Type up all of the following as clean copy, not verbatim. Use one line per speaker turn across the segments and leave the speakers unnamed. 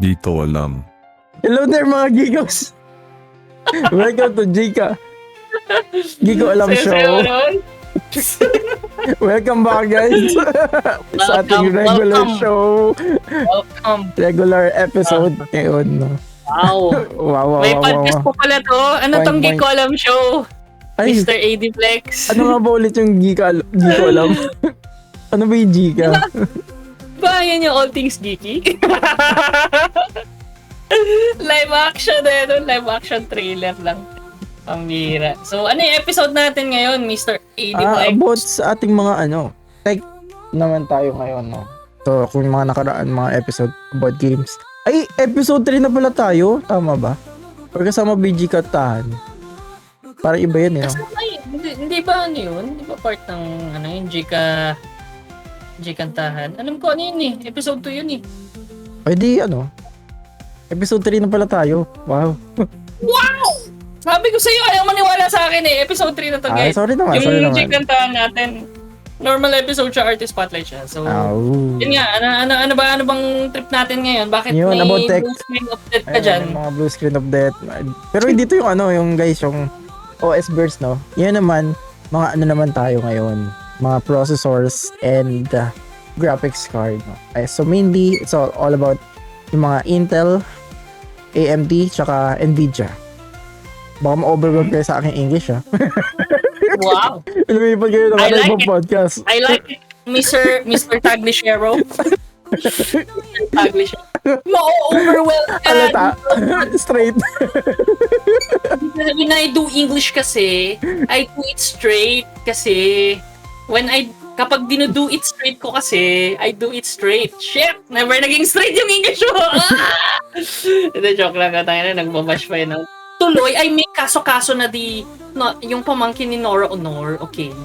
Dito alam.
Hello there mga Gigos! Welcome to Gika. Gigo Alam Show. Welcome back guys sa ating regular
welcome.
show.
Welcome.
Regular episode ngayon. No?
Wow. May podcast po pala to. Ano
Point,
tong Di
point.
Ko Alam Show?
Ay,
Mr. AD Flex.
ano nga ba ulit yung Gigo Alam? Ano ba yung Gika?
Ba, yan yung All Things Geeky? Live action live action trailer lang. Pambira. So, ano yung episode natin ngayon, Mr. AD Flex?
About sa ating mga tech naman tayo ngayon. No? So, kung mga nakaraan mga episode about games. Ay, episode 3 na pala tayo. Tama ba? Or kasama BG Katahan. Parang iba yan,
Hindi ba ano yun? Hindi ba part ng yung Kantahan? Alam ko ano yun episode 2 yun
Ay, di episode 3 na pala tayo. Wow.
Wow! Sabi ko sa'yo, ayaw maniwala sa akin episode 3 na to guys.
Sorry naman.
Yung Kantahan natin, normal episode siya, artist spotlight siya. So, yun nga, ano bang trip natin ngayon? Bakit
yun,
may
about tech.
blue screen of death ka dyan?
Mga blue screen of death. Pero dito yung yung guys, yung OS burst, no? Yan naman, mga naman tayo ngayon. Mga processors and graphics card. No? So mainly, it's all about yung mga Intel, AMD, tsaka Nvidia. Baka ma-overwhelm kayo sa aking English, ha?
Wow!
Lumipad kayo ng
I like
ibang
it.
podcast.
I like it, Mr. Taglishero. Taglishero. Ma-overwhelm ka.
Alata. Straight.
When I do English kasi, I do it straight kasi kapag dino-do it straight ko kasi, I do it straight. Shit! Never naging straight yung English mo! Ito, joke lang ka tayo na, nagbabash pa yun. Tuloy, ay may kaso-kaso na yung pamangkin ni Nora Honor, okay.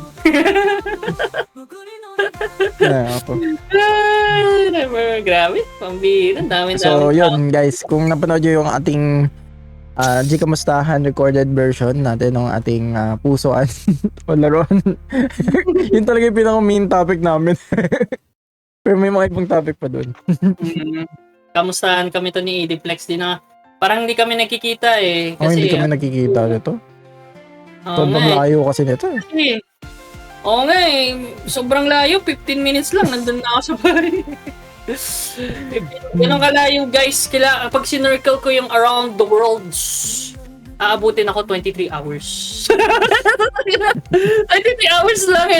Never, grabe. Pambira, dami.
So, yun guys, kung napanood nyo yung ating G Kamustahan recorded version natin ng ating pusoan o laruan. Yun talaga yung pinaka main topic namin. Pero may mga ibang topic pa dun.
Kamustahan kami to ni Ediplex din na parang hindi kami nakikita kasi
hindi kami nakikita nito. Sobrang layo kasi nito
Oo nga sobrang layo, 15 minutes lang nandun na ako sa bahay. Ganun kalayo guys, pag sinircle ko yung around the world, aabutin ako 23 hours. 23 hours lang